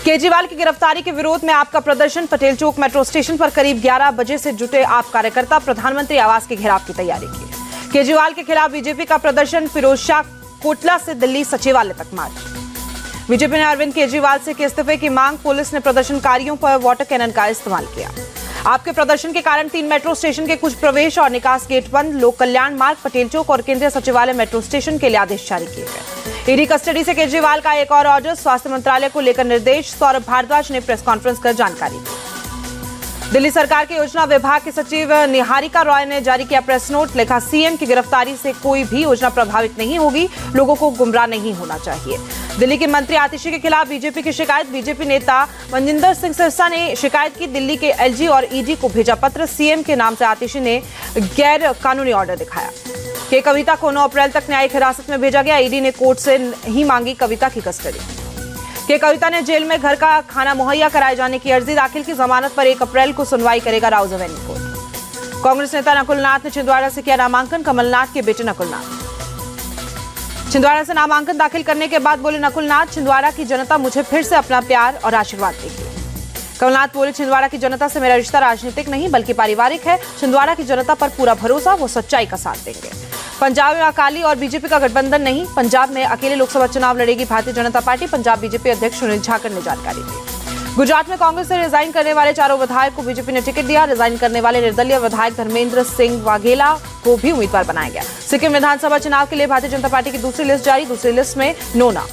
केजरीवाल की गिरफ्तारी के विरोध में आपका प्रदर्शन। पटेल चौक मेट्रो स्टेशन पर करीब 11 बजे से जुटे आप कार्यकर्ता प्रधानमंत्री आवास के घेराव की तैयारी की। केजरीवाल के खिलाफ बीजेपी का प्रदर्शन। फिरोजशाह कोटला से दिल्ली सचिवालय तक मार्च। बीजेपी ने अरविंद केजरीवाल से इस्तीफे की मांग। पुलिस ने प्रदर्शनकारियों पर वाटर कैनन का इस्तेमाल किया। आपके प्रदर्शन के कारण 3 मेट्रो स्टेशन के कुछ प्रवेश और निकास गेट बंद। लोक कल्याण मार्ग, पटेल चौक और केंद्रीय सचिवालय मेट्रो स्टेशन के लिए आदेश जारी किए गए। ईडी कस्टडी से केजरीवाल का एक और ऑर्डर। स्वास्थ्य मंत्रालय को लेकर निर्देश। सौरभ भारद्वाज ने प्रेस कॉन्फ्रेंस कर जानकारी दी। दिल्ली सरकार के योजना विभाग के सचिव निहारिका रॉय ने जारी किया प्रेस नोट। लिखा, सीएम की गिरफ्तारी से कोई भी योजना प्रभावित नहीं होगी, लोगों को गुमराह नहीं होना चाहिए। दिल्ली के मंत्री आतिशी के खिलाफ बीजेपी की शिकायत। बीजेपी नेता मनजिंदर सिंह सिरसा ने शिकायत की। दिल्ली के एलजी और ईडी को भेजा पत्र। सीएम के नाम से आतिशी ने गैर कानूनी ऑर्डर दिखाया। के कविता को 9 अप्रैल तक न्यायिक हिरासत में भेजा गया। ईडी ने कोर्ट से ही मांगी कविता की कस्टडी। के कविता ने जेल में घर का खाना मुहैया कराए जाने की अर्जी दाखिल की। जमानत पर 1 अप्रैल को सुनवाई करेगा राउज एवेन्यू कोर्ट। कांग्रेस नेता नकुल नाथ ने छिंदवाड़ा से किया नामांकन। कमलनाथ के बेटे नकुल नाथ छिंदवाड़ा से नामांकन दाखिल करने के बाद बोले नकुल नाथ, छिंदवाड़ा की जनता मुझे फिर से अपना प्यार और आशीर्वाद देगी। कमलनाथ बोले, छिंदवाड़ा की जनता से मेरा रिश्ता राजनीतिक नहीं बल्कि पारिवारिक है। छिंदवाड़ा की जनता पर पूरा भरोसा, वो सच्चाई का साथ देंगे। पंजाब में अकाली और बीजेपी का गठबंधन नहीं। पंजाब में अकेले लोकसभा चुनाव लड़ेगी भारतीय जनता पार्टी। पंजाब बीजेपी अध्यक्ष सुनील जाखड़ ने जानकारी दी। गुजरात में कांग्रेस से रिजाइन करने वाले 4 विधायक को बीजेपी ने टिकट दिया। रिजाइन करने वाले निर्दलीय विधायक धर्मेंद्र सिंह वाघेला को भी उम्मीदवार बनाया गया। सिक्किम विधानसभा चुनाव के लिए भारतीय जनता पार्टी की दूसरी लिस्ट जारी। दूसरी लिस्ट में नोना।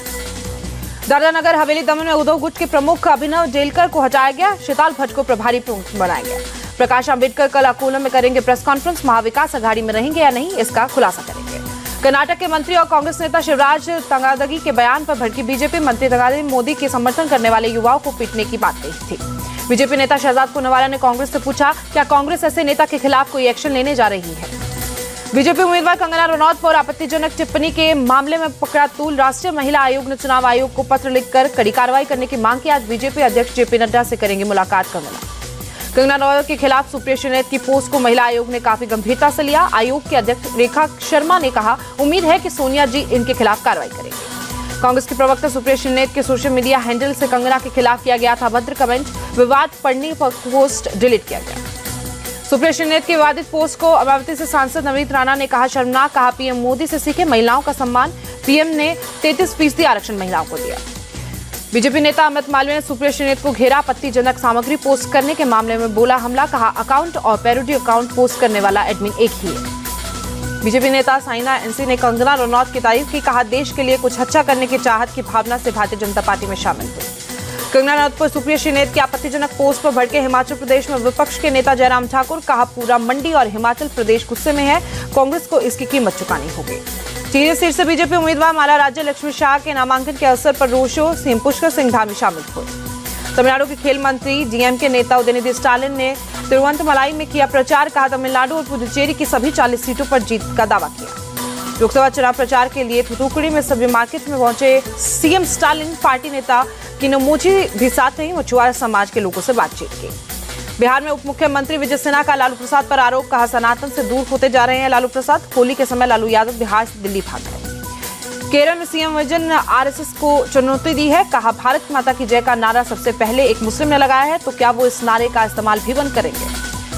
दादरा नगर हवेली दमन में उद्धव गुट के प्रमुख अभिनव जेलकर को हटाया गया। शीताल भट्ट को प्रभारी प्रमुख बनाया गया। प्रकाश अंबेडकर कल अकोला में करेंगे प्रेस कॉन्फ्रेंस। महाविकास अघाड़ी में रहेंगे या नहीं, इसका खुलासा करेंगे। कर्नाटक के मंत्री और कांग्रेस नेता शिवराज तंगादगी के बयान पर भड़की बीजेपी। मंत्री तंगादगी मोदी के समर्थन करने वाले युवाओं को पीटने की बात कही थी। बीजेपी नेता शहजाद पूनावाला ने कांग्रेस से पूछा, क्या कांग्रेस ऐसे नेता के खिलाफ कोई एक्शन लेने जा रही है। बीजेपी उम्मीदवार कंगना रनौत पर आपत्तिजनक टिप्पणी के मामले में पकड़ा तूल। राष्ट्रीय महिला आयोग ने चुनाव आयोग को पत्र लिखकर कड़ी कार्रवाई करने की मांग की। आज बीजेपी अध्यक्ष जेपी नड्डा से करेंगे मुलाकात कंगना रनौत के खिलाफ सुप्रिया श्रीनेत की पोस्ट को महिला आयोग ने काफी गंभीरता से लिया। आयोग के अध्यक्ष रेखा शर्मा ने कहा, उम्मीद है कि सोनिया जी इनके खिलाफ कार्रवाई करेंगे। कांग्रेस की प्रवक्ता सुप्रिया श्रीनेत के सोशल मीडिया हैंडल से कंगना के खिलाफ किया गया था भद्र कमेंट। विवाद पड़ने पर पोस्ट डिलीट किया गया। सुप्रिया श्रीनेत की विवादित पोस्ट को अमरावती से सांसद नवनीत राणा ने कहा शर्मनाक। कहा, पीएम मोदी से सीखे महिलाओं का सम्मान। पीएम ने 33% आरक्षण महिलाओं को दिया। बीजेपी नेता अमित मालवीय ने सुप्रिया श्रीनेत को घेरा। आपत्तिजनक सामग्री पोस्ट करने के मामले में बोला हमला। कहा, अकाउंट और पैरोडी अकाउंट पोस्ट करने वाला एडमिन एक ही है। बीजेपी नेता साइना एनसी ने कंगना रनौत की तारीफ की। कहा, देश के लिए कुछ अच्छा करने की चाहत की भावना से भारतीय जनता पार्टी में शामिल हुई। कंगना रनौत पर सुप्रिया श्रीनेत की आपत्तिजनक पोस्ट पर भड़के हिमाचल प्रदेश में विपक्ष के नेता जयराम ठाकुर। कहा, पूरा मंडी और हिमाचल प्रदेश गुस्से में है, कांग्रेस को इसकी कीमत चुकानी होगी। टिहरी सीट से बीजेपी उम्मीदवार माला राज्य लक्ष्मी शाह के नामांकन के अवसर पर road show. CM Pushkar Singh Dhami शामिल हुए। तमिलनाडु के खेल मंत्री डीएमके नेता उदयनिधि स्टालिन ने तिरुवंतमलाई में किया प्रचार। कहा, तमिलनाडु और पुदुचेरी की सभी 40 सीटों पर जीत का दावा किया। लोकसभा चुनाव प्रचार के लिए थूथुकुडी में सभी मार्केट में पहुंचे सीएम स्टालिन। पार्टी नेता किनोमोची भी साथ रही। मछुआरा समाज के लोगों से बातचीत की। बिहार में उप मुख्यमंत्री विजय सिन्हा का लालू प्रसाद पर आरोप। कहा, सनातन से दूर होते जा रहे हैं लालू प्रसाद। होली के समय लालू यादव बिहार से दिल्ली भाग गए। केरल में सीएम विजन आरएसएस को चुनौती दी है। कहा, भारत माता की जय का नारा सबसे पहले एक मुस्लिम ने लगाया है, तो क्या वो इस नारे का इस्तेमाल भी बंद करेंगे।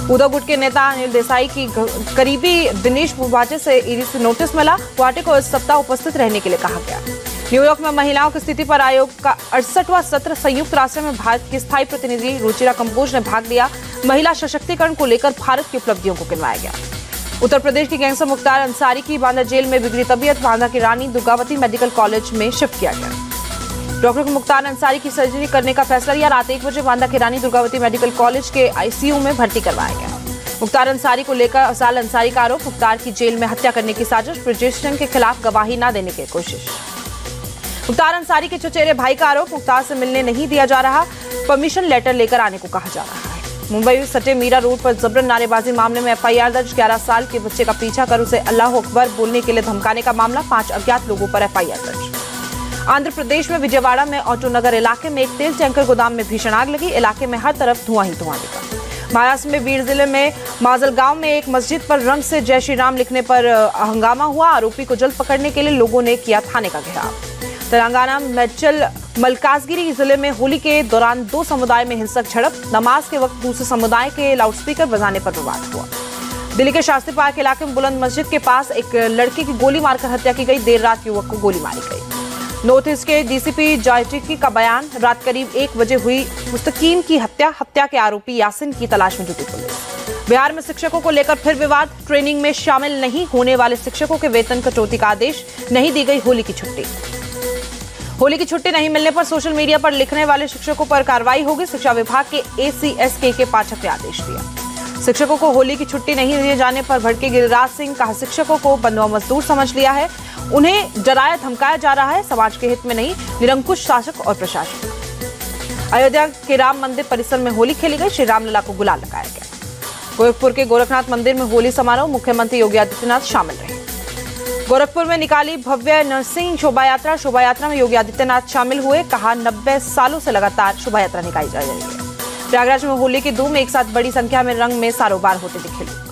उद्धव गुट के नेता अनिल देसाई की करीबी दिनेश मुवाजे से ईडी से नोटिस मिला। वाटे को इस सप्ताह उपस्थित रहने के लिए कहा गया। न्यूयॉर्क में महिलाओं की स्थिति पर आयोग का 68वां सत्र। संयुक्त राष्ट्र में भारत की स्थायी प्रतिनिधि रुचिरा कंबोज ने भाग लिया। महिला सशक्तिकरण को लेकर भारत की उपलब्धियों को गिनवाया गया। उत्तर प्रदेश की गैंगस्टर मुख्तार अंसारी की बांदा जेल में बिगड़ी तबीयत। बांदा की रानी दुर्गावती मेडिकल कॉलेज में शिफ्ट किया गया। डॉक्टर को मुख्तार अंसारी की सर्जरी करने का फैसला लिया। रात 1 बजे बांदा की रानी दुर्गावती मेडिकल कॉलेज के आईसीयू में भर्ती करवाया गया। मुख्तार अंसारी को लेकर अफजाल अंसारी का आरोप। मुख्तार की जेल में हत्या करने की साजिश। ब्रजेश सिंह के खिलाफ गवाही न देने की कोशिश। मुख्तार अंसारी के चचेरे भाई का आरोप। मुख्तार से मिलने नहीं दिया जा रहा, परमिशन लेटर लेकर आने को कहा जा रहा है। मुंबई में सटे मीरा रोड पर जबरन नारेबाजी मामले में एफआईआर दर्ज। 11 साल के बच्चे का पीछा कर उसे अल्लाह अकबर बोलने के लिए धमकाने का मामला। 5 अज्ञात लोगों पर एफआईआर दर्ज। आंध्र प्रदेश में विजयवाड़ा में ऑटो नगर इलाके में एक तेल टैंकर गोदाम में भीषण आग लगी। इलाके में हर तरफ धुआं ही धुआं दिखा। महाराष्ट्र में बीड़ जिले में माजलगांव में एक मस्जिद पर रंग से जय श्री राम लिखने पर हंगामा हुआ। आरोपी को जल्द पकड़ने के लिए लोगों ने किया थाने का घेराव। तेलंगाना मेडचल मलकाजगिरी जिले में होली के दौरान दो समुदाय में हिंसक झड़प, नमाज के वक्त दूसरे समुदाय के लाउडस्पीकर बजाने पर विवाद हुआ। दिल्ली के शास्त्री पार्क इलाके में बुलंद मस्जिद के पास एक लड़की की गोली मारकर हत्या की गई। देर रात युवक को गोली मारी गई। नॉर्थ ईस्ट के डीसीपी जॉयटिकी का बयान, रात करीब 1 बजे हुई मुस्तकीम की हत्या के आरोपी यासिन की तलाश में जुटी पुलिस। बिहार में शिक्षकों को लेकर फिर विवाद, ट्रेनिंग में शामिल नहीं होने वाले शिक्षकों के वेतन कटौती का आदेश, नहीं दी गई होली की छुट्टी। होली की छुट्टी नहीं मिलने पर सोशल मीडिया पर लिखने वाले शिक्षकों पर कार्रवाई होगी। शिक्षा विभाग के एसीएस के पाठक ने आदेश दिया। शिक्षकों को होली की छुट्टी नहीं दिए जाने पर भड़के गिरिराज सिंह, कहा शिक्षकों को बंधुआ मजदूर समझ लिया है, उन्हें डराया धमकाया जा रहा है, समाज के हित में नहीं, निरंकुश शासक और प्रशासन। अयोध्या के राम मंदिर परिसर में होली खेली गई, श्री रामलला को गुलाल लगाया गया। गोरखपुर के गोरखनाथ मंदिर में होली समारोह, मुख्यमंत्री योगी आदित्यनाथ शामिल रहे। गोरखपुर में निकाली भव्य नरसिंह शोभा यात्रा में योगी आदित्यनाथ शामिल हुए, कहा 90 सालों से लगातार शोभा यात्रा निकाली जा रही है। प्रयागराज में होली की धूम, एक साथ बड़ी संख्या में रंग में सारोबार होते दिखे लोग।